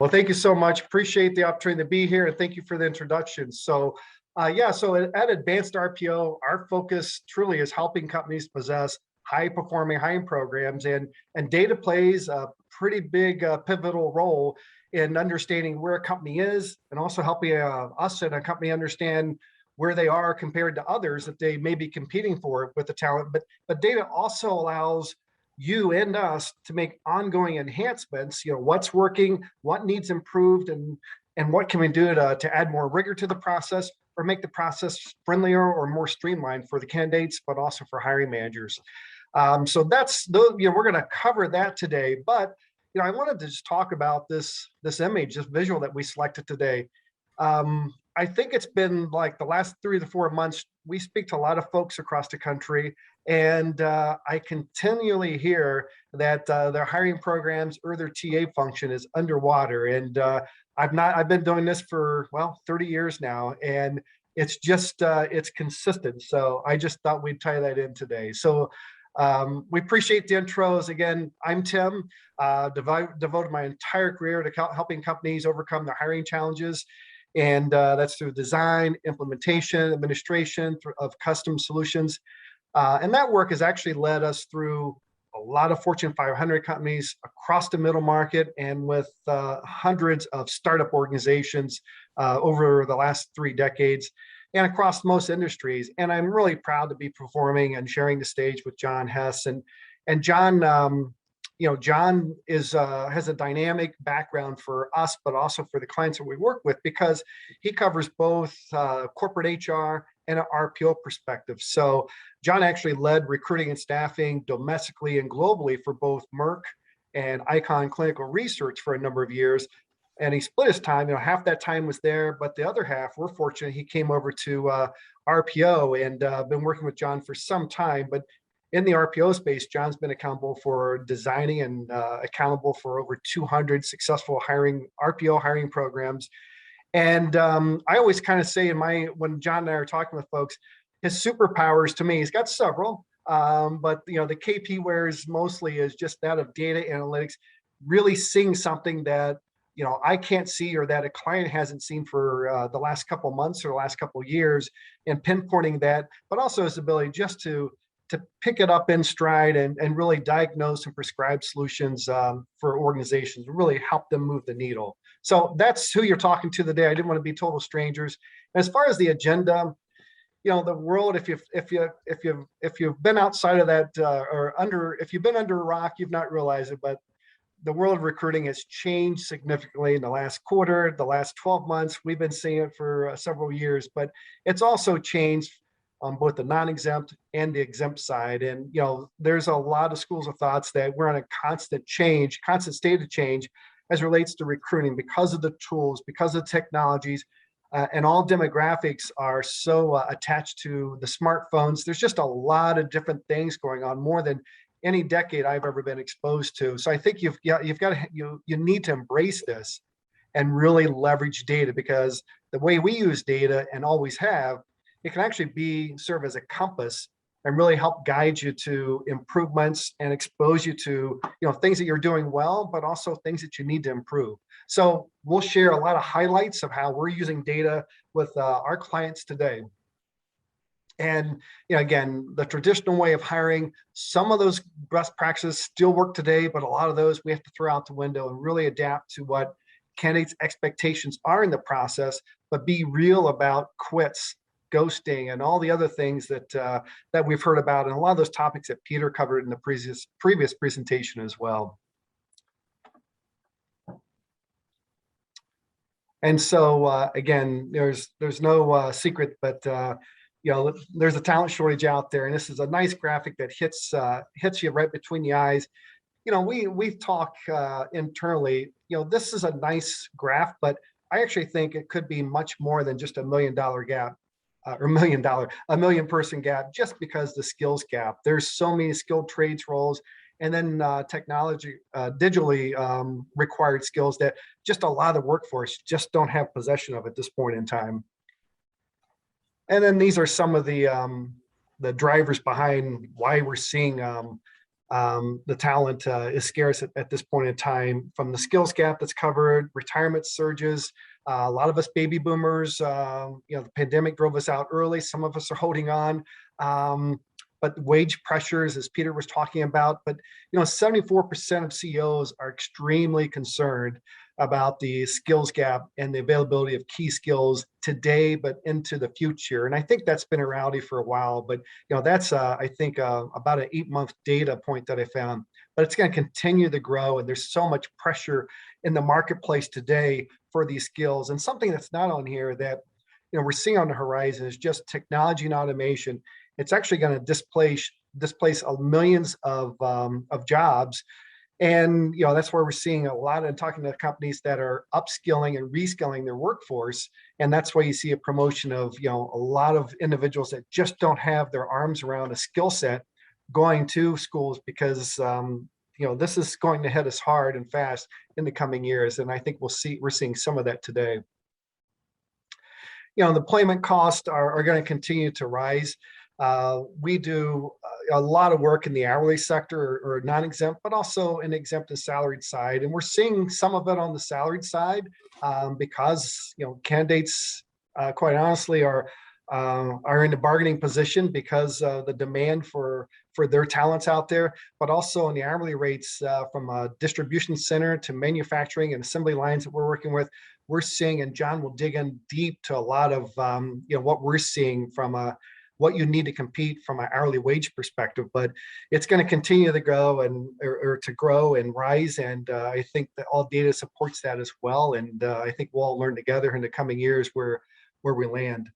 Well, thank you so much. Appreciate the opportunity to be here, and thank you for the introduction. So at Advanced RPO, our focus truly is helping companies possess high-performing hiring programs, and data plays a pretty big pivotal role in understanding where a company is, and also helping us and a company understand where they are compared to others that they may be competing for with the talent. But data also allows you and us to make ongoing enhancements. What's working, what needs improved, and what can we do to add more rigor to the process, or make the process friendlier or more streamlined for the candidates, but also for hiring managers. So we're going to cover that today. But I wanted to just talk about this image, this visual that we selected today. I think it's been like the last 3 to 4 months, we speak to a lot of folks across the country, and I continually hear that their hiring programs or their TA function is underwater. And I've been doing this for 30 years now, and it's just it's consistent. So I just thought we'd tie that in today. So we appreciate the intros. Again, I'm Tim. Devoted my entire career to helping companies overcome their hiring challenges. And that's through design, implementation, administration of custom solutions. And that work has actually led us through a lot of Fortune 500 companies across the middle market, and with hundreds of startup organizations over the last 3 decades, and across most industries. And I'm really proud to be performing and sharing the stage with John Hess. And John, John has a dynamic background for us, but also for the clients that we work with, because he covers both corporate HR and an RPO perspective. So John actually led recruiting and staffing domestically and globally for both Merck and Icon Clinical Research for a number of years. And he split his time, half that time was there, but the other half, we're fortunate, he came over to RPO, and been working with John for some time. But in the RPO space, John's been accountable for designing and accountable for over 200 successful RPO hiring programs. And I always kind of say when John and I are talking with folks, his superpowers, to me, he's got several, but the KP wears mostly is just that of data analytics, really seeing something that I can't see, or that a client hasn't seen for the last couple months or the last couple years, and pinpointing that, but also his ability just to pick it up in stride and really diagnose and prescribe solutions for organizations, really help them move the needle. So that's who you're talking to today. I didn't want to be total strangers. As far as the agenda, the world, if you've been outside of that if you've been under a rock, you've not realized it, but the world of recruiting has changed significantly in the last quarter, the last 12 months. We've been seeing it for several years, but it's also changed on both the non-exempt and the exempt side. And there's a lot of schools of thoughts that we're on a constant state of change as relates to recruiting, because of the tools, because of technologies, and all demographics are so attached to the smartphones. There's just a lot of different things going on, more than any decade I've ever been exposed to. So I think you need to embrace this and really leverage data, because the way we use data, and always have, it can actually serve as a compass and really help guide you to improvements and expose you to things that you're doing well, but also things that you need to improve. So we'll share a lot of highlights of how we're using data with our clients today. And again, the traditional way of hiring, some of those best practices still work today, but a lot of those we have to throw out the window and really adapt to what candidates' expectations are in the process, but be real about quits, ghosting, and all the other things that we've heard about, and a lot of those topics that Peter covered in the previous presentation as well. And so again, there's no secret, but there's a talent shortage out there, and this is a nice graphic that hits you right between the eyes. We talk internally. This is a nice graph, but I actually think it could be much more than just $1 million gap. Or a million person gap, just because the skills gap. There's so many skilled trades roles, and then technology, digitally required skills that just a lot of the workforce just don't have possession of at this point in time. And then these are some of the drivers behind why we're seeing The talent is scarce at this point in time. From the skills gap that's covered, retirement surges, a lot of us baby boomers, the pandemic drove us out early. Some of us are holding on. But wage pressures, as Peter was talking about, but 74% of CEOs are extremely concerned about the skills gap and the availability of key skills today, but into the future. And I think that's been a reality for a while, but that's I think about an 8-month data point that I found, but it's going to continue to grow. And there's so much pressure in the marketplace today for these skills. And something that's not on here that we're seeing on the horizon is just technology and automation. It's actually going to displace millions of jobs. And that's where we're seeing a lot of talking to companies that are upskilling and reskilling their workforce. And that's why you see a promotion of a lot of individuals that just don't have their arms around a skill set going to schools, because this is going to hit us hard and fast in the coming years. And I think we're seeing some of that today. The employment costs are going to continue to rise. We do a lot of work in the hourly sector or non-exempt, but also in exempt and salaried side. And we're seeing some of it on the salaried side because, candidates, quite honestly, are in a bargaining position because of the demand for their talents out there, but also in the hourly rates from a distribution center to manufacturing and assembly lines that we're working with. We're seeing, and John will dig in deep to a lot of, what we're seeing from what you need to compete from an hourly wage perspective, but it's going to continue to grow or to grow and rise. And I think that all data supports that as well. And I think we'll all learn together in the coming years where we land.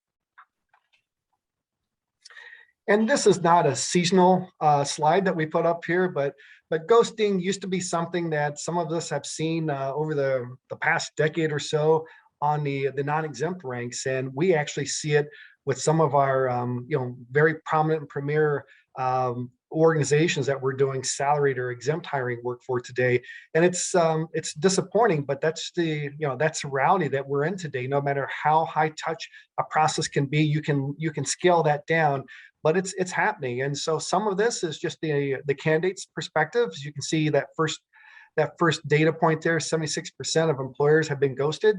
And this is not a seasonal slide that we put up here, but ghosting used to be something that some of us have seen over the past decade or so on the non-exempt ranks. And we actually see it with some of our very prominent and premier organizations that we're doing salaried or exempt hiring work for today. And it's disappointing, but that's the reality that we're in today. No matter how high touch a process can be, you can scale that down, but it's happening. And so some of this is just the candidate's perspectives. You can see that first data point there, 76% of employers have been ghosted.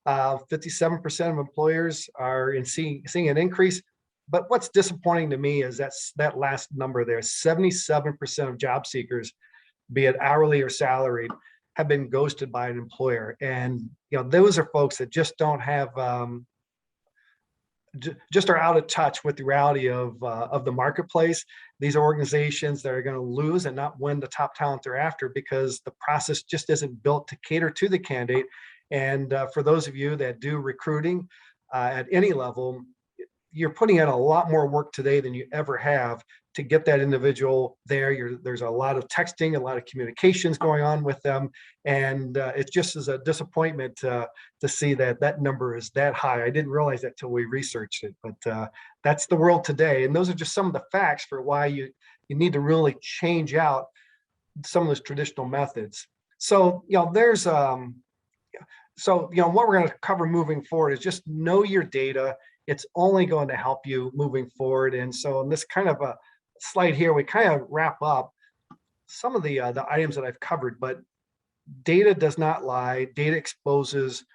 57% of employers are seeing an increase. But what's disappointing to me is that last number there, 77% of job seekers, be it hourly or salaried, have been ghosted by an employer. And those are folks that just don't have, just are out of touch with the reality of the marketplace. These are organizations that are going to lose and not win the top talent they're after because the process just isn't built to cater to the candidate. And for those of you that do recruiting at any level, you're putting in a lot more work today than you ever have to get that individual there. There's a lot of texting, a lot of communications going on with them. And it just is a disappointment to see that number is that high. I didn't realize that till we researched it, but that's the world today. And those are just some of the facts for why you need to really change out some of those traditional methods. So, there's what we're going to cover moving forward is just know your data. It's only going to help you moving forward. And so in this kind of a slide here, we kind of wrap up some of the items that I've covered, but data does not lie. Data exposes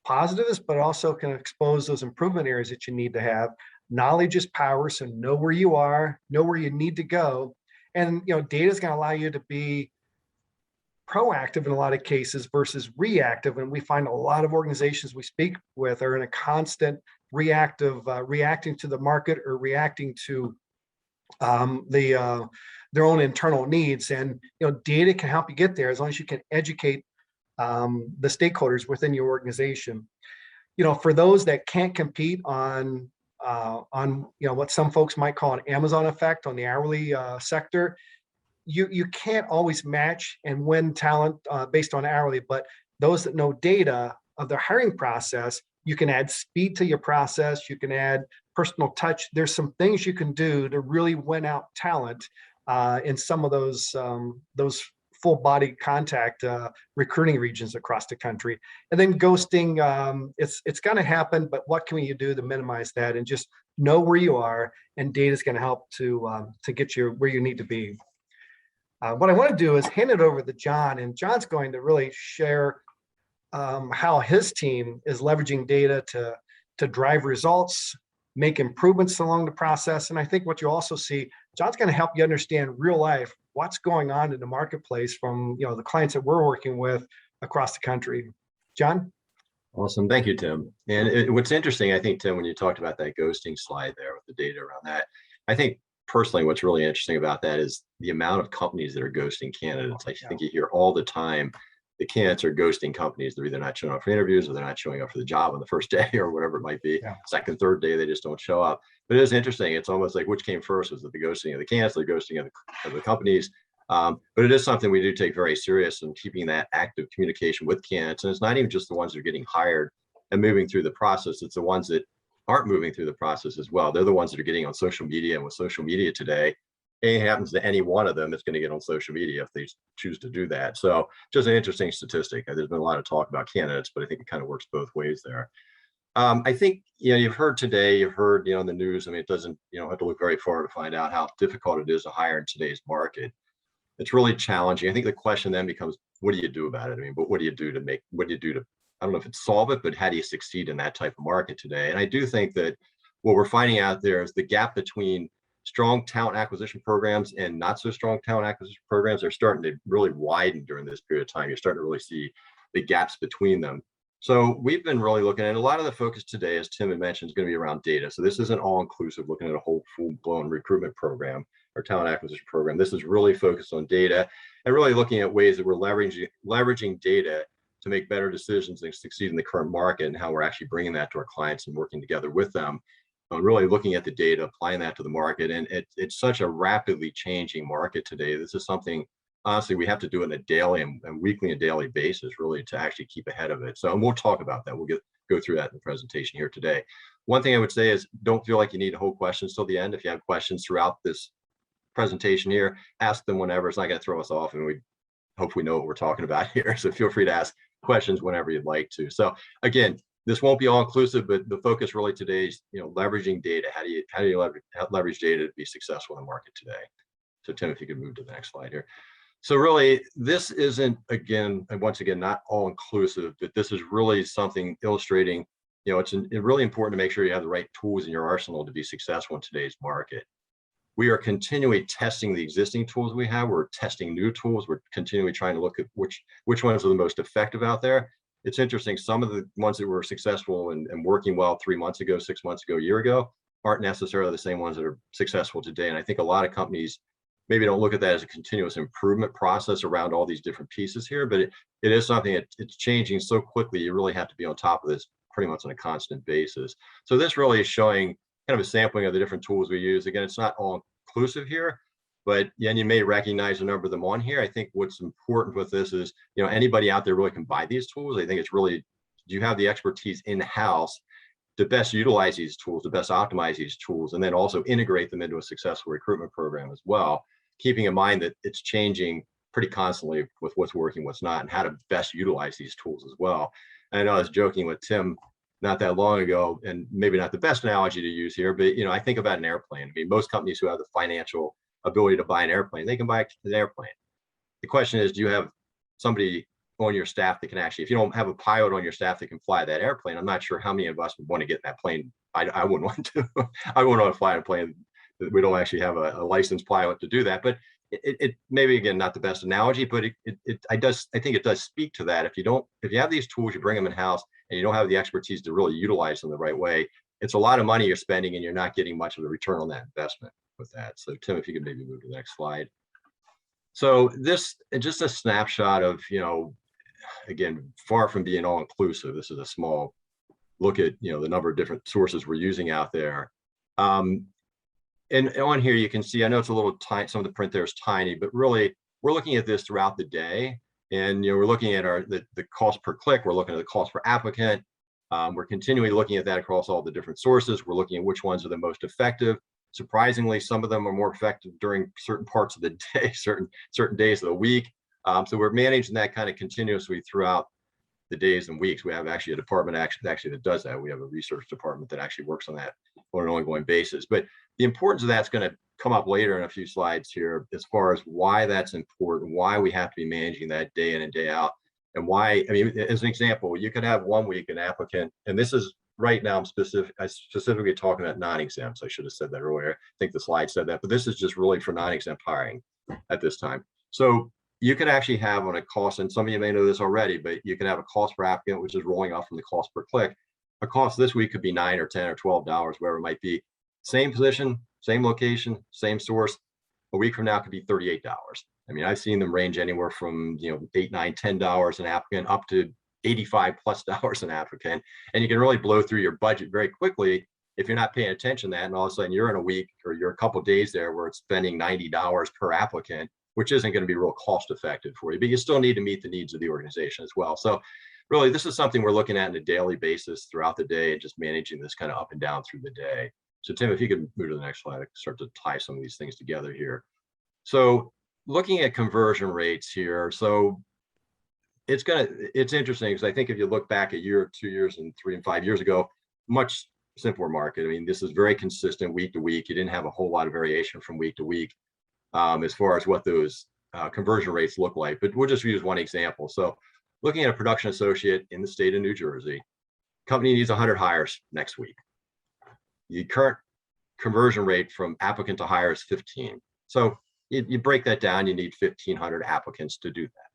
positives, but also can expose those improvement areas that you need to have. Knowledge is power. So know where you are, know where you need to go. And, data is going to allow you to be proactive in a lot of cases versus reactive. And we find a lot of organizations we speak with are in a constant reactive, reacting to the market or reacting to their own internal needs. And data can help you get there as long as you can educate the stakeholders within your organization. For those that can't compete on what some folks might call an Amazon effect on the hourly sector, you can't always match and win talent based on hourly, but those that know data of their hiring process, you can add speed to your process. You can add personal touch. There's some things you can do to really win out talent in some of those full body contact recruiting regions across the country. And then ghosting, it's going to happen, but what can you do to minimize that? And just know where you are, and data is going to help to get you where you need to be. What I want to do is hand it over to John, and John's going to really share how his team is leveraging data to drive results, make improvements along the process. And I think what you also see, John's going to help you understand real life, what's going on in the marketplace from the clients that we're working with across the country. John? Awesome. Thank you, Tim. And what's interesting, I think, Tim, when you talked about that ghosting slide there with the data around that, I think personally what's really interesting about that is the amount of companies that are ghosting candidates. I think you hear all the time the candidates are ghosting companies. They're either not showing up for interviews or they're not showing up for the job on the first day or whatever it might be. Second, third day, they just don't show up. But it is interesting. It's almost like which came first? Was it the ghosting of the candidates, the ghosting of the companies? But it is something we do take very serious in keeping that active communication with candidates. And it's not even just the ones that are getting hired and moving through the process. It's the ones that aren't moving through the process as well. They're the ones that are getting on social media. And with social media today, anything happens to any one of them that's going to get on social media if they choose to do that. So just an interesting statistic. There's been a lot of talk about candidates, but I think it kind of works both ways there. I think, you've heard today, you've heard, in the news, I mean, it doesn't, have to look very far to find out how difficult it is to hire in today's market. It's really challenging. I think the question then becomes, what do you do about it? I mean, but what do you do to I don't know if it's solve it, but how do you succeed in that type of market today? And I do think that what we're finding out there is the gap between strong talent acquisition programs and not so strong talent acquisition programs are starting to really widen during this period of time. You're starting to really see the gaps between them. So we've been really looking at a lot of the focus today, as Tim had mentioned, is going to be around data. So this isn't all inclusive, looking at a whole full-blown recruitment program or talent acquisition program. This is really focused on data and really looking at ways that we're leveraging data to make better decisions and succeed in the current market, and how we're actually bringing that to our clients and working together with them on really looking at the data, applying that to the market. And it's such a rapidly changing market today. This is something, honestly, we have to do it on a daily and weekly and daily basis, really, to actually keep ahead of it. So, and we'll talk about that. We'll go through that in the presentation here today. One thing I would say is don't feel like you need to hold questions till the end. If you have questions throughout this presentation here, ask them whenever. It's not going to throw us off, and we hopefully know what we're talking about here. So feel free to ask questions whenever you'd like to. So again, this won't be all inclusive, but the focus really today is, leveraging data. How do you leverage data to be successful in the market today? So Tim, if you could move to the next slide here. So really, this isn't, once again, not all inclusive, but this is really something illustrating, it's really important to make sure you have the right tools in your arsenal to be successful in today's market. We are continually testing the existing tools we have. We're testing new tools. We're continually trying to look at which ones are the most effective out there. It's interesting. Some of the ones that were successful and working well 3 months ago, 6 months ago, a year ago, aren't necessarily the same ones that are successful today. And I think a lot of companies maybe don't look at that as a continuous improvement process around all these different pieces here, but it is something it's changing so quickly. You really have to be on top of this pretty much on a constant basis. So this really is showing kind of a sampling of the different tools we use. Again, it's not all inclusive here, but you may recognize a number of them on here. I think what's important with this is, anybody out there really can buy these tools. I think it's really, do you have the expertise in-house to best utilize these tools, to best optimize these tools, and then also integrate them into a successful recruitment program as well, keeping in mind that it's changing pretty constantly with what's working, what's not, and how to best utilize these tools as well. And I know I was joking with Tim not that long ago, and maybe not the best analogy to use here, but I think about an airplane. I mean, most companies who have the financial ability to buy an airplane, they can buy an airplane. The question is, do you have somebody on your staff that can actually, if you don't have a pilot on your staff that can fly that airplane, I'm not sure how many of us would want to get in that plane. I wouldn't want to. I wouldn't want to fly a plane that we don't actually have a licensed pilot to do that. But it maybe, again, not the best analogy, but I think it does speak to that. If you have these tools, you bring them in house, and you don't have the expertise to really utilize them the right way, it's a lot of money you're spending, and you're not getting much of a return on that investment with that. So Tim, if you could maybe move to the next slide. So this is just a snapshot of, again, far from being all inclusive. This is a small look at, the number of different sources we're using out there. And on here, you can see, I know it's a little tiny, some of the print there is tiny, but really we're looking at this throughout the day. And, we're looking at the cost per click. We're looking at the cost per applicant. We're continually looking at that across all the different sources. We're looking at which ones are the most effective. Surprisingly, some of them are more effective during certain parts of the day, certain days of the week. So we're managing that kind of continuously throughout the days and weeks. We have actually a department actually that does that. We have a research department that actually works on that on an ongoing basis. But the importance of that's going to come up later in a few slides here as far as why that's important, why we have to be managing that day in and day out, and why. I mean, as an example, you could have one week an applicant, and this is right now I specifically talking about non-exempts. I should have said that earlier. I think the slide said that, but this is just really for non-exempt hiring at this time. So you could actually have on a cost, and some of you may know this already, but you can have a cost per applicant, which is rolling off from the cost per click. A cost this week could be $9 or $10 or $12, wherever it might be. Same position, same location, same source. A week from now could be $38. I mean, I've seen them range anywhere from $8, $9, $10 an applicant up to $85+ an applicant, and you can really blow through your budget very quickly if you're not paying attention to that. And all of a sudden, you're in a week or you're a couple of days there where it's spending $90 per applicant, which isn't going to be real cost effective for you. But you still need to meet the needs of the organization as well. So, really, this is something we're looking at on a daily basis throughout the day, and just managing this kind of up and down through the day. So, Tim, if you could move to the next slide, I can start to tie some of these things together here. So, looking at conversion rates here, so it's interesting because I think if you look back a year, 2 years, and 3 and 5 years ago, much simpler market. I mean, this is very consistent week to week. You didn't have a whole lot of variation from week to week as far as what those conversion rates look like. But we'll just use one example. So, looking at a production associate in the state of New Jersey, company needs 100 hires next week. The current conversion rate from applicant to hire is 15. So you break that down, you need 1,500 applicants to do that.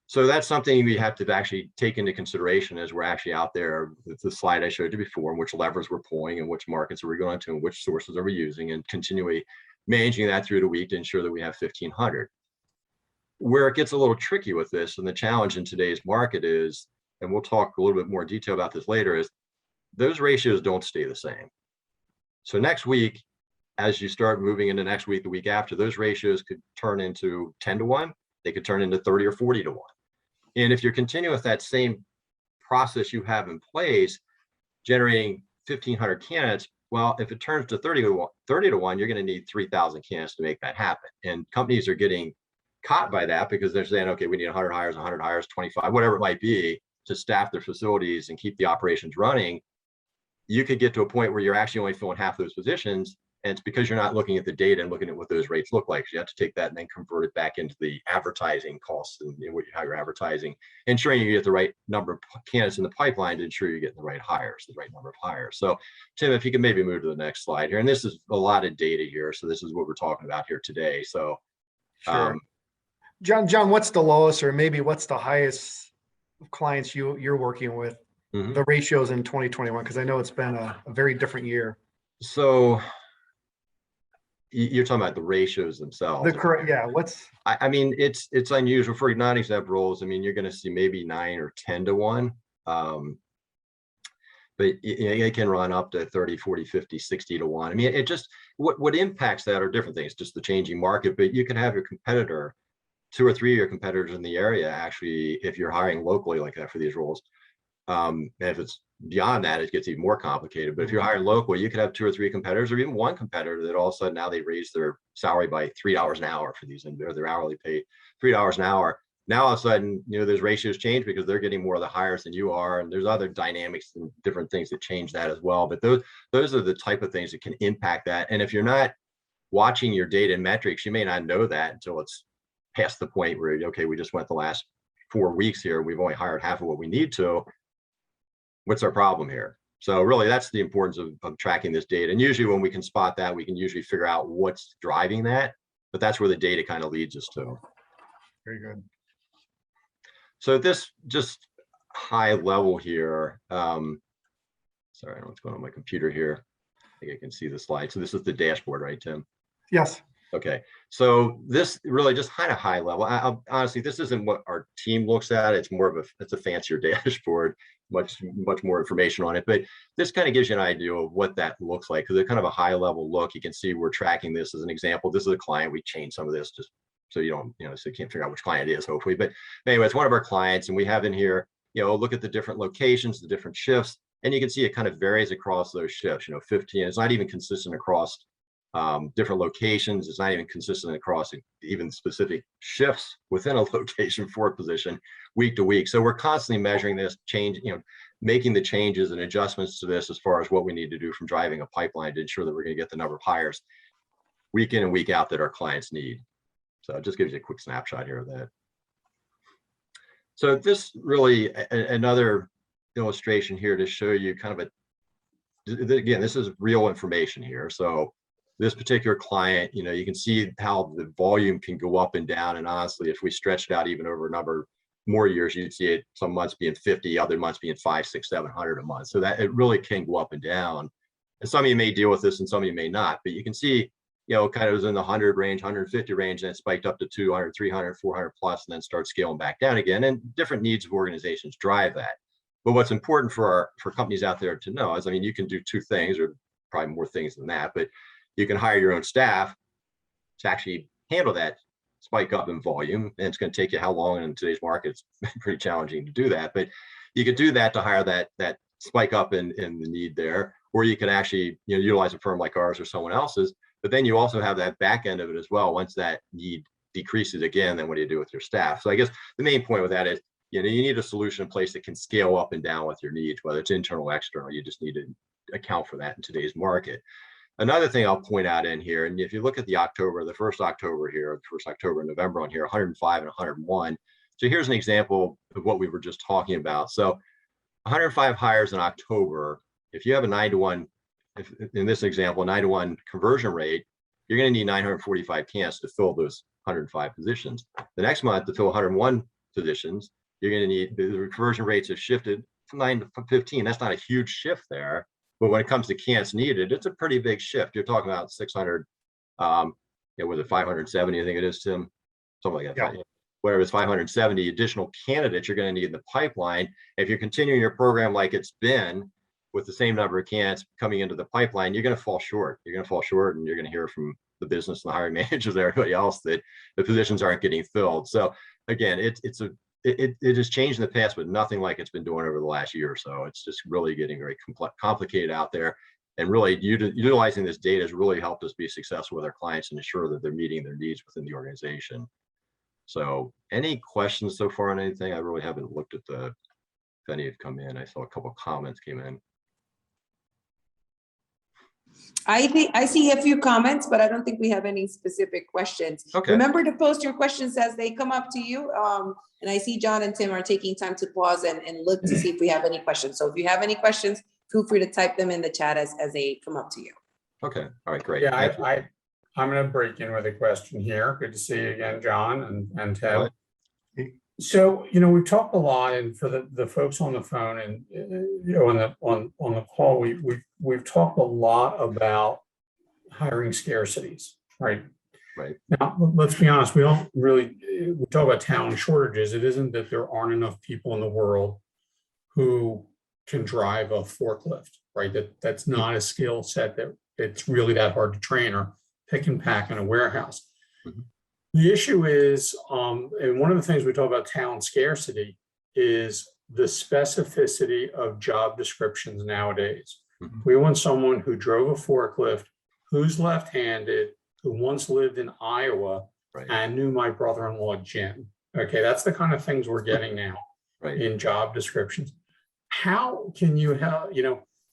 So that's something we have to actually take into consideration as we're actually out there. It's the slide I showed you before, and which levers we're pulling and which markets are we going to and which sources are we using, and continually managing that through the week to ensure that we have 1,500. Where it gets a little tricky with this, and the challenge in today's market is, and we'll talk a little bit more detail about this later, is those ratios don't stay the same. So next week, as you start moving into next week, the week after, those ratios could turn into 10 to 1. They could turn into 30 or 40 to 1. And if you're continuing with that same process you have in place, generating 1,500 candidates, well, if it turns to 30 to 1, you're going to need 3,000 candidates to make that happen. And companies are getting caught by that because they're saying, okay, we need 100 hires, 25, whatever it might be, to staff their facilities and keep the operations running. You could get to a point where you're actually only filling half those positions. And it's because you're not looking at the data and looking at what those rates look like. So you have to take that and then convert it back into the advertising costs and how you're advertising, ensuring you get the right number of candidates in the pipeline to ensure you're getting the right hires, the right number of hires. So, Tim, if you can maybe move to the next slide here. And this is a lot of data here. So this is what we're talking about here today. So, sure. John, what's the lowest or maybe what's the highest clients you're working with, the ratios in 2021? Because I know it's been a very different year. So you're talking about the ratios themselves. The correct, yeah. I mean, it's unusual for non-exempt roles. I mean, you're going to see maybe 9 or 10 to 1. But it can run up to 30, 40, 50, 60 to 1. I mean, it just, what impacts that are different things, just the changing market. But you can have your competitor, 2 or 3 of your competitors in the area, actually, if you're hiring locally like that for these roles. And if it's beyond that, it gets even more complicated. But if you're hiring locally, you could have 2 or 3 competitors, or even one competitor that all of a sudden now they raise their salary by $3 an hour for these, or their hourly pay $3 an hour. Now all of a sudden, those ratios change because they're getting more of the hires than you are, and there's other dynamics and different things that change that as well. But those are the type of things that can impact that. And if you're not watching your data and metrics, you may not know that until it's past the point where, okay, we just went the last 4 weeks here, we've only hired half of what we need to. What's our problem here? So really, that's the importance of tracking this data. And usually when we can spot that, we can usually figure out what's driving that, but that's where the data kind of leads us to. Very good. So this just high level here, sorry, I don't know what's going on with my computer here. I think I can see the slide. So this is the dashboard, right, Tim? Yes. Okay, so this really just kind of high level. Honestly, this isn't what our team looks at. It's more of it's a fancier dashboard, much more information on it. But this kind of gives you an idea of what that looks like, because it's kind of a high level look. You can see we're tracking this as an example. This is a client. We changed some of this just so you don't, so you can't figure out which client it is, hopefully. But anyway, it's one of our clients, and we have in here, look at the different locations, the different shifts, and you can see it kind of varies across those shifts. 15. It's not even consistent across different locations. It's not even consistent across even specific shifts within a location for a position week to week. So we're constantly measuring this change, making the changes and adjustments to this as far as what we need to do from driving a pipeline to ensure that we're going to get the number of hires. week in and week out that our clients need. So it just gives you a quick snapshot here of that. So this really another illustration here to show you kind of again, this is real information here. So this particular client, you can see how the volume can go up and down. And honestly, if we stretched out even over a number more years, you'd see it some months being 50, other months being 500, 600, 700 a month. So that it really can go up and down. And some of you may deal with this and some of you may not, but you can see, kind of was in the 100 range, 150 range, and it spiked up to 200, 300, 400 plus, and then start scaling back down again. And different needs of organizations drive that. But what's important for companies out there to know is, you can do two things, or probably more things than that, but you can hire your own staff to actually handle that spike up in volume. And it's going to take you how long? In today's market, it's pretty challenging to do that. But you could do that to hire that spike up in the need there, or you can actually utilize a firm like ours or someone else's. But then you also have that back end of it as well. Once that need decreases again, then what do you do with your staff? So I guess the main point with that is, you need a solution in place that can scale up and down with your needs, whether it's internal or external. You just need to account for that in today's market. Another thing I'll point out in here, and if you look at the first October here, the first October and November on here, 105 and 101. So here's an example of what we were just talking about. So 105 hires in October, if you have a 9-to-1, if in this example, a 9-to-1 conversion rate, you're going to need 945 candidates to fill those 105 positions. The next month, to fill 101 positions, you're going to need, the conversion rates have shifted from 9 to 15. That's not a huge shift there. But when it comes to candidates needed, it's a pretty big shift. You're talking about 600, was it 570, I think it is, Tim? Something like that. Yeah. Whatever, it's 570 additional candidates you're going to need in the pipeline. If you're continuing your program like it's been, with the same number of candidates coming into the pipeline, you're going to fall short. You're going to fall short, and you're going to hear from the business and the hiring managers and everybody else that the positions aren't getting filled. So again, it has changed in the past, but nothing like it's been doing over the last year or so. It's just really getting very complicated out there, and really utilizing this data has really helped us be successful with our clients and ensure that they're meeting their needs within the organization. So any questions so far on anything? I really haven't looked at if any have come in. I saw a couple of comments came in. I see a few comments, but I don't think we have any specific questions. Okay. Remember to post your questions as they come up to you. And I see John and Tim are taking time to pause and look to see if we have any questions. So if you have any questions, feel free to type them in the chat as they come up to you. Okay. All right, great. Yeah, I'm going to break in with a question here. Good to see you again, John and Tim. So, we've talked a lot, and for the folks on the phone and on the call, we've talked a lot about hiring scarcities, right? Right. Now, let's be honest, we talk about talent shortages. It isn't that there aren't enough people in the world who can drive a forklift, right? That's not a skill set that it's really that hard to train, or pick and pack in a warehouse. Mm-hmm. The issue is, and one of the things we talk about talent scarcity is the specificity of job descriptions nowadays. Mm-hmm. We want someone who drove a forklift, who's left-handed, who once lived in Iowa, right, and knew my brother-in-law, Jim. Okay, that's the kind of things we're getting now, right, in job descriptions. How can you help,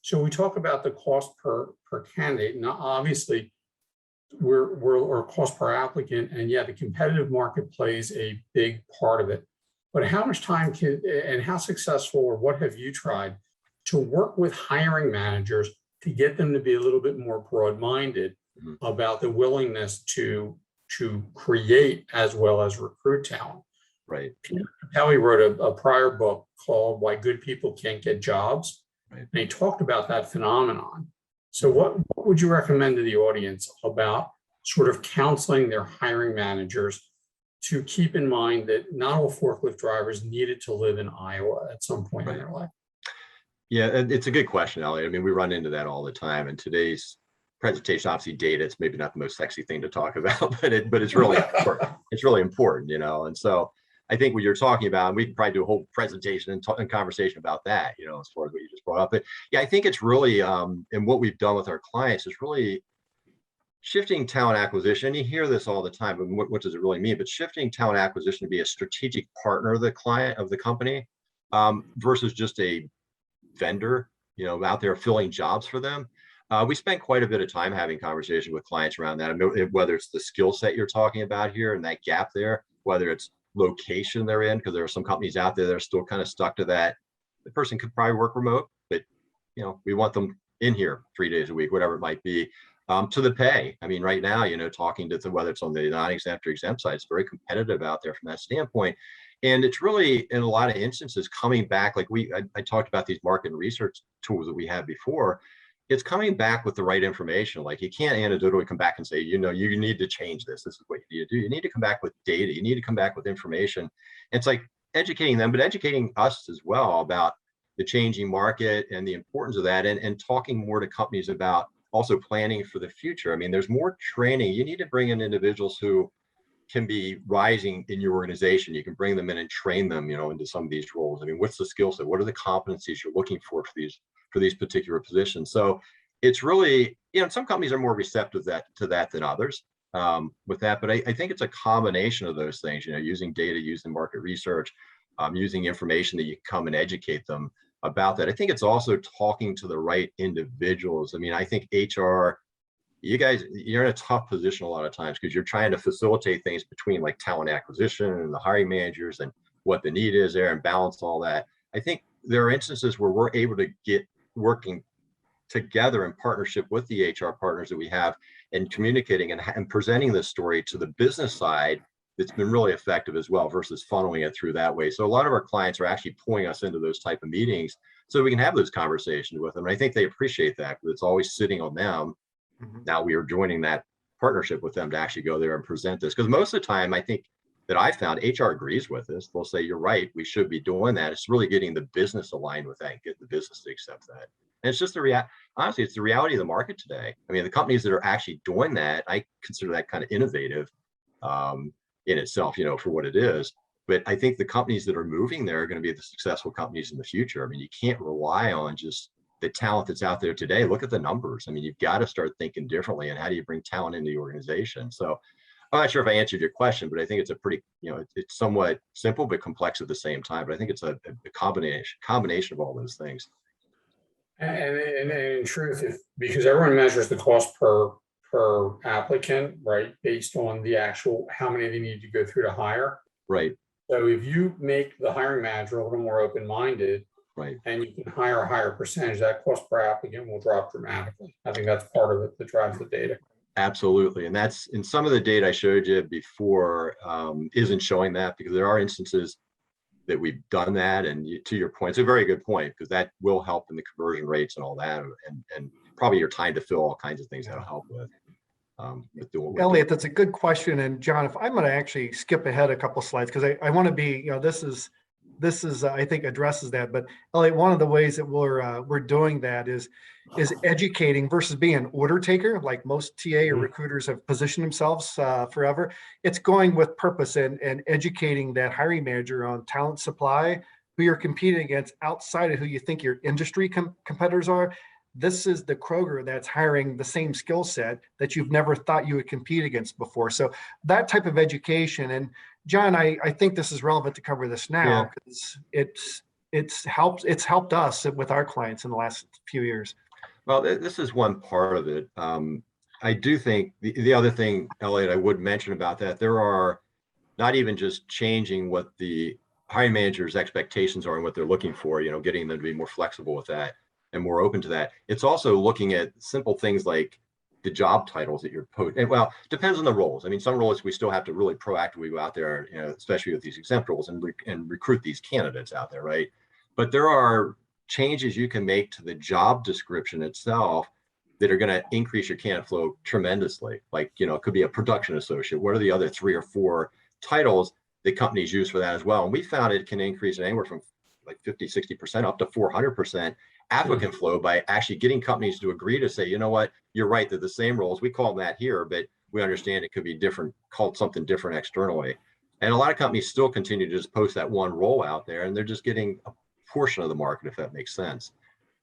so we talk about the cost per candidate. Now, obviously, we're cost per applicant, and yeah, the competitive market plays a big part of it. But how much time and how successful, or what have you tried to work with hiring managers to get them to be a little bit more broad-minded about the willingness to create as well as recruit talent? Right. Peter Capelli wrote a prior book called Why Good People Can't Get Jobs. Right. And he talked about that phenomenon. So what would you recommend to the audience about sort of counseling their hiring managers to keep in mind that not all forklift drivers needed to live in Iowa at some point in their life? Yeah, it's a good question, Elliot. I mean, we run into that all the time. And today's presentation, obviously data, it's maybe not the most sexy thing to talk about, but it's really important. It's really important, And so I think what you're talking about, and we can probably do a whole presentation and conversation about that, as far as what you just brought up. But yeah, I think it's really, and what we've done with our clients is really shifting talent acquisition. You hear this all the time, but what does it really mean? But shifting talent acquisition to be a strategic partner of the client, of the company, versus just a vendor, out there filling jobs for them. We spent quite a bit of time having conversations with clients around that. I mean, whether it's the skill set you're talking about here and that gap there, whether it's location they're in, because there are some companies out there that are still kind of stuck to that. The person could probably work remote, but we want them in here 3 days a week, whatever it might be. To the pay. I mean, right now, talking to whether it's on the non-exempt or exempt side, it's very competitive out there from that standpoint. And it's really, in a lot of instances, coming back, like I talked about these market and research tools that we had before. It's coming back with the right information. Like, you can't anecdotally come back and say, you need to change this. This is what you need to do. You need to come back with data. You need to come back with information. And it's like educating them, but educating us as well about the changing market and the importance of that, and talking more to companies about also planning for the future. I mean, there's more training. You need to bring in individuals who can be rising in your organization. You can bring them in and train them, into some of these roles. I mean, what's the skill set? What are the competencies you're looking for these particular positions? So it's really, some companies are more receptive to that than others with that. But I think it's a combination of those things, using data, using market research, using information that you come and educate them about that. I think it's also talking to the right individuals. I mean, I think HR, you guys, you're in a tough position a lot of times because you're trying to facilitate things between like talent acquisition and the hiring managers and what the need is there and balance all that. I think there are instances where we're able to get working together in partnership with the HR partners that we have and communicating and presenting this story to the business side. That's been really effective as well versus funneling it through that way. So a lot of our clients are actually pulling us into those type of meetings so we can have those conversations with them. And I think they appreciate that because it's always sitting on them. Now we are joining that partnership with them to actually go there and present this. Because most of the time, I think that I found HR agrees with us. They'll say, you're right, we should be doing that. It's really getting the business aligned with that and get the business to accept that. And it's just honestly, it's the reality of the market today. I mean, the companies that are actually doing that, I consider that kind of innovative in itself, for what it is. But I think the companies that are moving there are going to be the successful companies in the future. I mean, you can't rely on just the talent that's out there today. Look at the numbers. I mean, you've got to start thinking differently. And how do you bring talent into the organization? So I'm not sure if I answered your question, but I think it's a pretty, it's somewhat simple but complex at the same time. But I think it's a combination of all those things. And in truth, because everyone measures the cost per applicant, right, based on the actual how many they need to go through to hire. Right. So if you make the hiring manager a little more open-minded, right, and you can hire a higher percentage, that cost per applicant will drop dramatically. I think that's part of it that drives the data. Absolutely. And that's in some of the data I showed you before isn't showing that, because there are instances that we've done that. And to your point, it's a very good point, because that will help in the conversion rates and all that, and probably your time to fill all kinds of things that'll help with. Elliot, that's a good question. And John, if I'm going to actually skip ahead a couple slides, because I want to be, this is I think addresses that. But Elliot, one of the ways that we're doing that is educating versus being an order taker, like most TA or recruiters have positioned themselves forever. It's going with purpose and educating that hiring manager on talent supply, who you're competing against outside of who you think your industry competitors are. This is the Kroger that's hiring the same skill set that you've never thought you would compete against before. So that type of education. And John, I think this is relevant to cover this now, because it's helped us with our clients in the last few years. Well, this is one part of it. I do think the other thing, Elliot, I would mention about that, there are not even just changing what the hiring manager's expectations are and what they're looking for, getting them to be more flexible with that and more open to that. It's also looking at simple things like the job titles that you're posting. Well, depends on the roles. I mean, some roles we still have to really proactively go out there, especially with these exempt roles, and recruit these candidates out there, right? But there are changes you can make to the job description itself that are going to increase your candidate flow tremendously. Like, it could be a production associate. What are the other 3 or 4 titles that companies use for that as well? And we found it can increase anywhere from like 50, 60% up to 400% applicant flow by actually getting companies to agree to say, you know what, you're right, they're the same roles. We call them that here, but we understand it could be different, called something different externally. And a lot of companies still continue to just post that one role out there, and they're just getting a portion of the market, if that makes sense.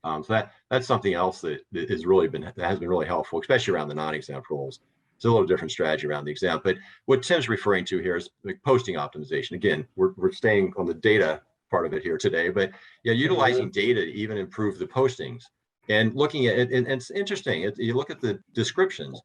So that's something else that has been really helpful, especially around the non-exempt roles. It's a little different strategy around the exempt. But what Tim's referring to here is like posting optimization. Again, we're staying on the data part of it here today, but utilizing data to even improve the postings And looking at it, and it's interesting. You look at the descriptions,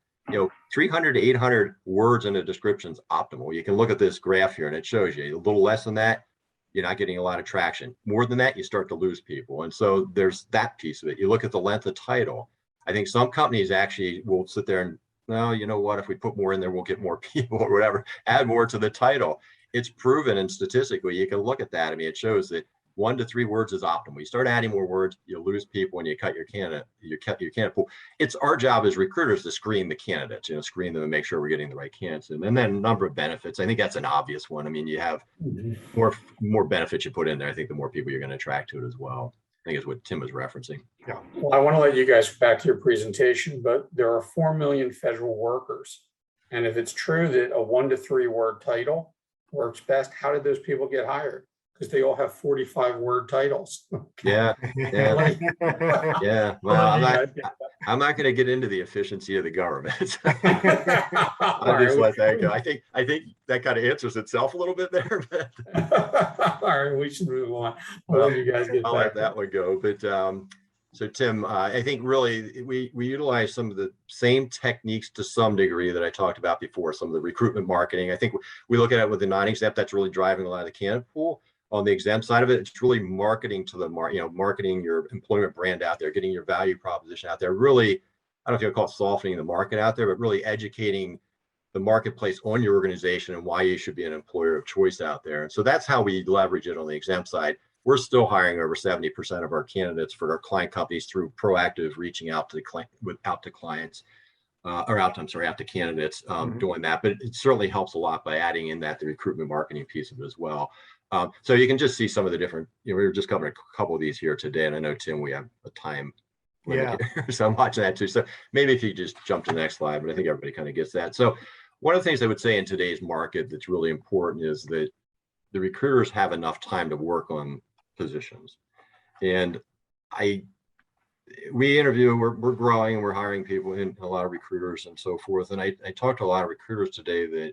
300 to 800 words in a description is optimal. You can look at this graph here and it shows you a little less than that, you're not getting a lot of traction. More than that, you start to lose people. And so there's that piece of it. You look at the length of title. I think some companies actually will sit there and, well, you know what, if we put more in there, we'll get more people or whatever, add more to the title. It's proven, and statistically, you can look at that. I mean, it shows that 1 to 3 words is optimal. You start adding more words, you'll lose people and you cut your candidate pool. It's our job as recruiters to screen the candidates, screen them and make sure we're getting the right candidates. And then a number of benefits. I think that's an obvious one. I mean, you have more benefits you put in there. I think the more people you're going to attract to it as well. I think is what Tim was referencing. Yeah. Well, I want to let you guys back to your presentation, but there are 4 million federal workers. And if it's true that a 1 to 3 word title works best, how did those people get hired? Because they all have 45 word titles. Yeah. Yeah. Well, I'm not going to get into the efficiency of the government. I'll just let that go. I think that kind of answers itself a little bit there. But all right, we should move on. I'll let you guys get I'll back let that one go. But so Tim, I think really we utilize some of the same techniques to some degree that I talked about before, some of the recruitment marketing. I think we look at it with the non-exempt, that's really driving a lot of the candidate pool. On the exempt side of it, it's really marketing to the marketing your employment brand out there, getting your value proposition out there. Really, I don't know if you call it softening the market out there, but really educating the marketplace on your organization and why you should be an employer of choice out there. And so that's how we leverage it on the exempt side. We're still hiring over 70% of our candidates for our client companies through proactive reaching out to clients. Out to candidates doing that, but it certainly helps a lot by adding in the recruitment marketing piece of it as well. So you can just see some of the different, we were just covering a couple of these here today, and I know, Tim, we have a time limit here, so I'm watching that too. So maybe if you just jump to the next slide, but I think everybody kind of gets that. So one of the things I would say in today's market that's really important is that the recruiters have enough time to work on positions. And we interview, we're growing, we're hiring people, in a lot of recruiters and so forth. And I talked to a lot of recruiters today that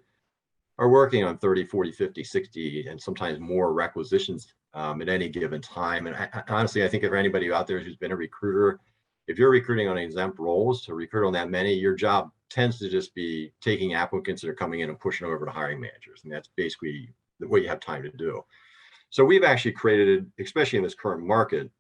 are working on 30, 40, 50, 60, and sometimes more requisitions at any given time. And honestly, I think if anybody out there who's been a recruiter, if you're recruiting on exempt roles, to recruit on that many, your job tends to just be taking applicants that are coming in and pushing over to hiring managers. And that's basically what you have time to do. So we've actually created, especially in this current market,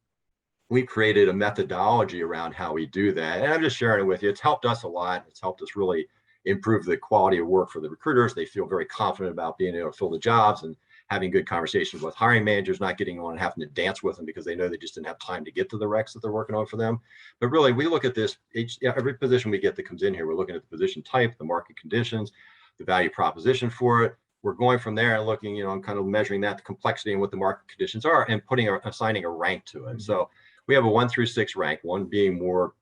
we created a methodology around how we do that. And I'm just sharing it with you. It's helped us a lot. It's helped us really improve the quality of work for the recruiters. They feel very confident about being able to fill the jobs and having good conversations with hiring managers, not getting on and having to dance with them because they know they just didn't have time to get to the recs that they're working on for them. But really, we look at this, every position we get that comes in here, we're looking at the position type, the market conditions, the value proposition for it. We're going from there and looking, I'm kind of measuring that, the complexity and what the market conditions are, and assigning a rank to it. So we have a 1 through 6 rank, 1 being more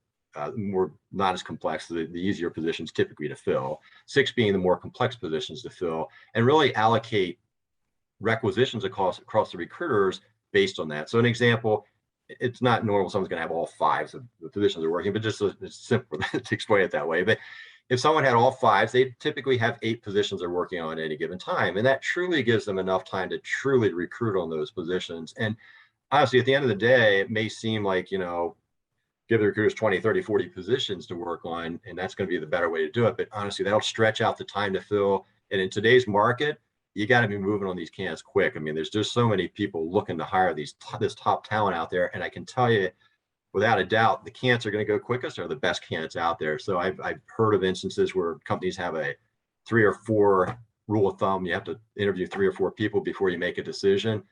not as complex, the easier positions typically to fill, 6 being the more complex positions to fill, and really allocate requisitions across the recruiters based on that. So an example, it's not normal someone's going to have all 5 of the positions they're working, but just it's simple to explain it that way. But if someone had all 5, they typically have 8 positions they're working on at any given time, and that truly gives them enough time to truly recruit on those positions. And honestly, at the end of the day, it may seem like, give the recruiters 20, 30, 40 positions to work on, and that's going to be the better way to do it. But honestly, that'll stretch out the time to fill. And in today's market, you got to be moving on these candidates quick. I mean, there's just so many people looking to hire this top talent out there. And I can tell you, without a doubt, the candidates are going to go quickest are the best candidates out there. So I've heard of instances where companies have a 3 or 4 rule of thumb. You have to interview 3 or 4 people before you make a decision.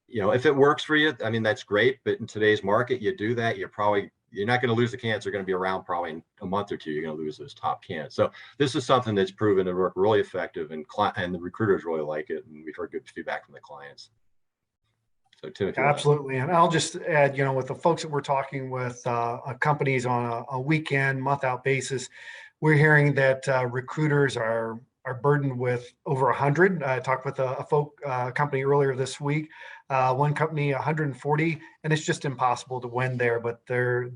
If it works for you, I mean, that's great. But in today's market, you do that, you're not going to lose the candidates. They're going to be around probably in a month or 2. You're going to lose those top candidates. So this is something that's proven to work really effective, and the recruiters really like it. And we've heard good feedback from the clients. So Tim, absolutely. And I'll just add, with the folks that we're talking with, companies on a weekend, month out basis, we're hearing that recruiters are burdened with over 100. I talked with a company earlier this week, one company 140, and it's just impossible to win there. But they're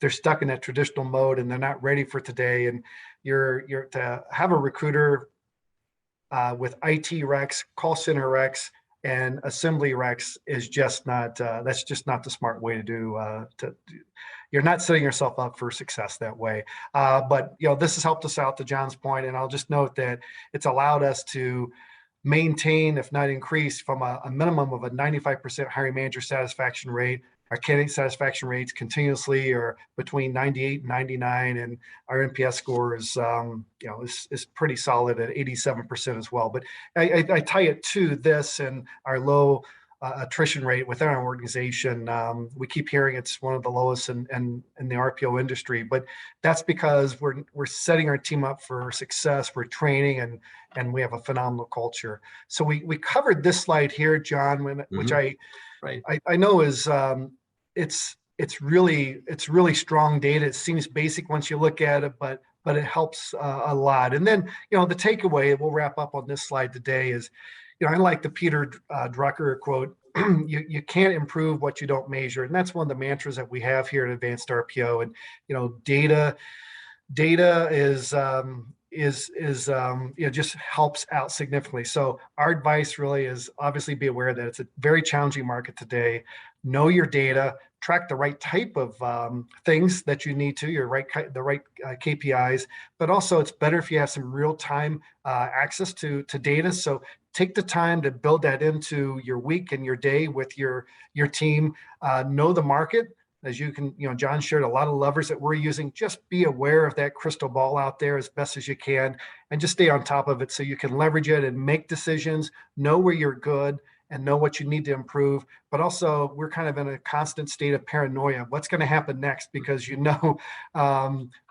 stuck in that traditional mode, and they're not ready for today. And you're to have a recruiter with IT recs, call center recs, and assembly recs is just not. That's just not the smart way to do. you're not setting yourself up for success that way. But this has helped us out, to John's point, and I'll just note that it's allowed us to maintain, if not increase, from a minimum of a 95% hiring manager satisfaction rate. Our candidate satisfaction rates continuously are between 98 and 99, and our NPS score is pretty solid at 87% as well. But I tie it to this and our low attrition rate within our organization. We keep hearing it's one of the lowest in the RPO industry, but that's because we're setting our team up for success. We're training and we have a phenomenal culture. So we covered this slide here, John, which I know is it's really strong data. It seems basic once you look at it, but it helps a lot. And then the takeaway, we'll wrap up on this slide today, is I like the Peter Drucker quote. You can't improve what you don't measure, and that's one of the mantras that we have here at Advanced RPO. And data is just helps out significantly. So our advice really is obviously be aware that it's a very challenging market today. Know your data, track the right type of things that you need to, the right KPIs, but also it's better if you have some real-time access to data. So take the time to build that into your week and your day with your team. Know the market. As you can, John shared a lot of levers that we're using. Just be aware of that crystal ball out there as best as you can, and just stay on top of it so you can leverage it and make decisions, know where you're good, and know what you need to improve. But also, we're kind of in a constant state of paranoia. What's going to happen next? Because that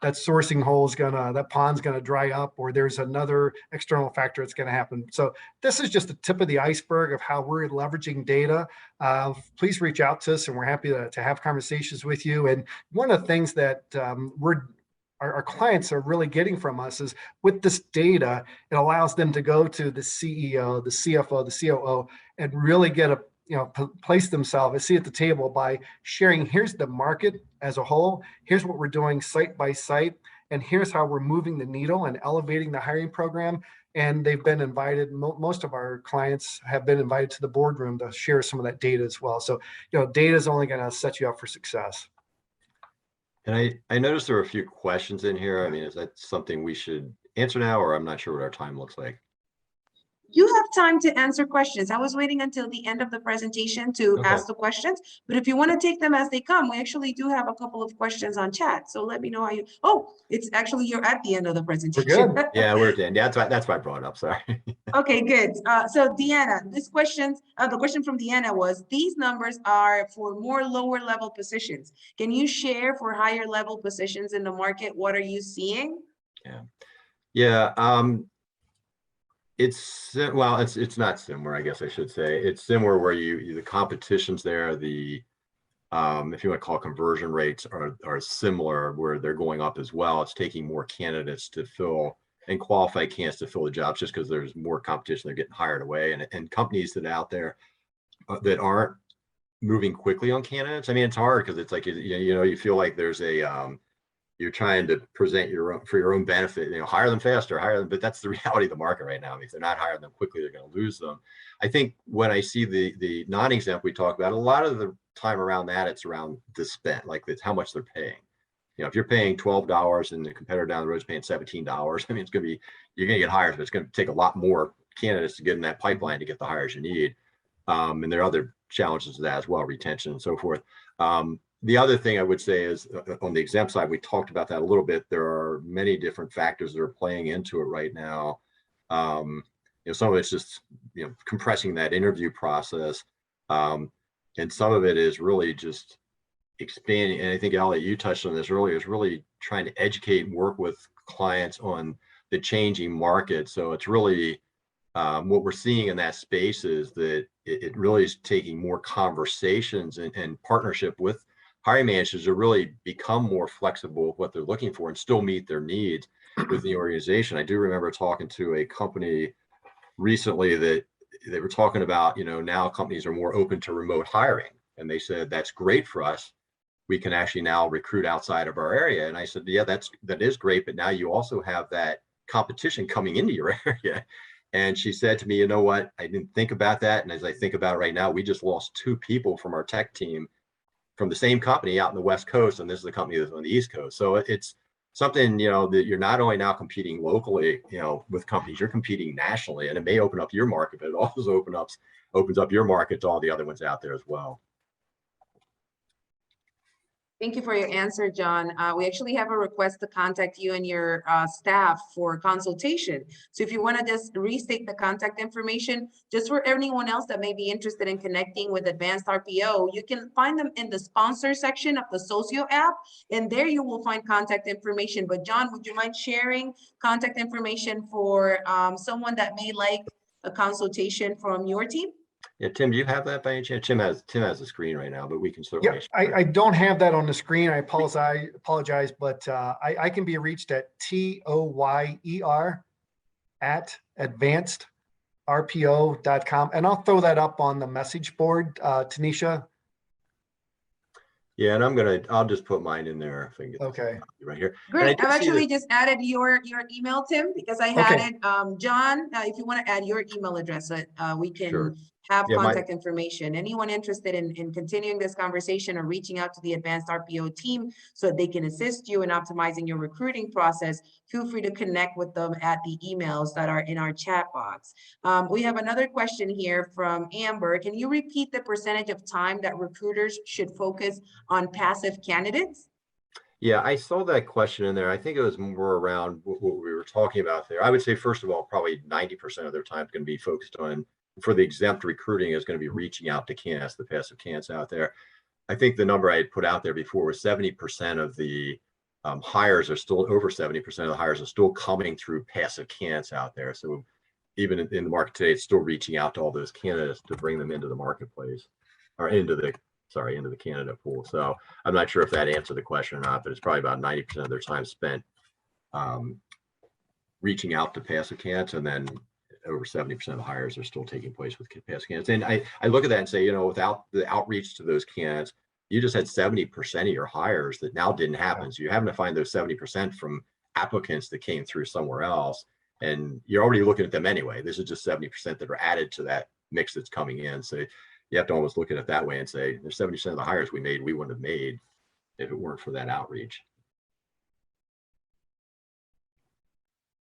sourcing hole that pond's gonna dry up, or there's another external factor that's going to happen. So this is just the tip of the iceberg of how we're leveraging data. Please reach out to us, and we're happy to have conversations with you. And one of the things that our clients are really getting from us is, with this data, it allows them to go to the CEO, the CFO, the COO, and really get place themselves, a seat at the table by sharing, here's the market as a whole, here's what we're doing site by site, and here's how we're moving the needle and elevating the hiring program. And they've been invited, most of our clients have been invited to the boardroom to share some of that data as well. So, data is only going to set you up for success. And I noticed there were a few questions in here. I mean, is that something we should answer now, or I'm not sure what our time looks like? You have time to answer questions. I was waiting until the end of the presentation to ask the questions, but if you want to take them as they come, we actually do have a couple of questions on chat. So let me know how it's actually, you're at the end of the presentation. We're good. Yeah, we're at the end. Yeah, that's why I brought it up. Sorry. Okay, good. So Deanna, the question from Deanna was, these numbers are for more lower level positions. Can you share for higher level positions in the market? What are you seeing? Yeah. It's not similar, I guess I should say. It's similar where the competition's there. The if you want to call it, conversion rates are similar, where they're going up as well. It's taking more candidates to fill, and qualified candidates to fill the jobs, just because there's more competition. They're getting hired away, and companies that are out there that aren't moving quickly on candidates. I mean, it's hard because it's like, you feel like there's you're trying to present for your own benefit, hire them faster, but that's the reality of the market right now. I mean, if they're not hiring them quickly, they're going to lose them. I think when I see the non-exempt we talk about, a lot of the time around that, it's around the spend, like it's how much they're paying. If you're paying $12 and the competitor down the road is paying $17, I mean, you're going to get hires, but it's going to take a lot more candidates to get in that pipeline to get the hires you need. And there are other challenges to that as well, retention and so forth. The other thing I would say is, on the exempt side, we talked about that a little bit. There are many different factors that are playing into it right now. Some of it's just compressing that interview process, and some of it is really just expanding. And I think, Elliot, you touched on this earlier, is really trying to educate and work with clients on the changing market. So it's really what we're seeing in that space is that it really is taking more conversations and partnership with hiring managers to really become more flexible with what they're looking for and still meet their needs with the organization. I do remember talking to a company recently that they were talking about, now companies are more open to remote hiring. And they said, that's great for us. We can actually now recruit outside of our area. And I said, yeah, that is great. But now you also have that competition coming into your area. And she said to me, you know what? I didn't think about that. And as I think about it right now, we just lost 2 people from our tech team from the same company out in the West Coast, and this is the company that's on the East Coast. So it's something, that you're not only now competing locally, with companies, you're competing nationally, and it may open up your market, but it also opens up your market to all the other ones out there as well. Thank you for your answer, John. We actually have a request to contact you and your staff for consultation. So if you want to just restate the contact information, just for anyone else that may be interested in connecting with Advanced RPO, you can find them in the sponsor section of the Socio app, and there you will find contact information. But John, would you mind sharing contact information for someone that may like a consultation from your team? Yeah, Tim, do you have that by any chance? Tim has the screen right now, but we can certainly. Yeah, I don't have that on the screen. I apologize, but I can be reached at TOYER@advancedrpo.com, and I'll throw that up on the message board, Tanisha. Yeah, and I'll just put mine in there if I can get Okay. right here. Great. I've actually just added your email, Tim, because I had it. John, if you want to add your email address, we can have contact information. Anyone interested in continuing this conversation or reaching out to the Advanced RPO team so that they can assist you in optimizing your recruiting process, feel free to connect with them at the emails that are in our chat box. We have another question here from Amber. Can you repeat the percentage of time that recruiters should focus on passive candidates? Yeah, I saw that question in there. I think it was more around what we were talking about there. I would say, first of all, probably 90% of their time is going to be focused on, for the exempt recruiting, is going to be reaching out to candidates, the passive candidates out there. I think the number I had put out there before was 70% of the hires are still, over 70% of the hires are still coming through passive candidates out there. So even in the market today, it's still reaching out to all those candidates to bring them into the marketplace, or into the candidate pool. So I'm not sure if that answered the question or not, but it's probably about 90% of their time spent reaching out to passive candidates, and then over 70% of the hires are still taking place with passive candidates. And I look at that and say, without the outreach to those candidates, you just had 70% of your hires that now didn't happen. So you're having to find those 70% from applicants that came through somewhere else, and you're already looking at them anyway. This is just 70% that are added to that mix that's coming in. So you have to almost look at it that way and say, there's 70% of the hires we wouldn't have made if it weren't for that outreach.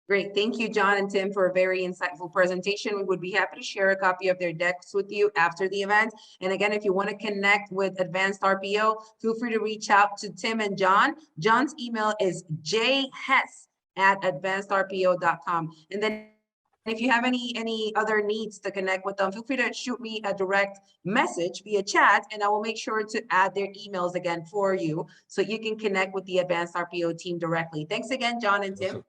Great. Thank you, John and Tim, for a very insightful presentation. We would be happy to share a copy of their decks with you after the event. And again, if you want to connect with Advanced RPO, feel free to reach out to Tim and John. John's email is jhess@advancedrpo.com. And then if you have any other needs to connect with them, feel free to shoot me a direct message via chat, and I will make sure to add their emails again for you so you can connect with the Advanced RPO team directly. Thanks again, John and Tim. Awesome.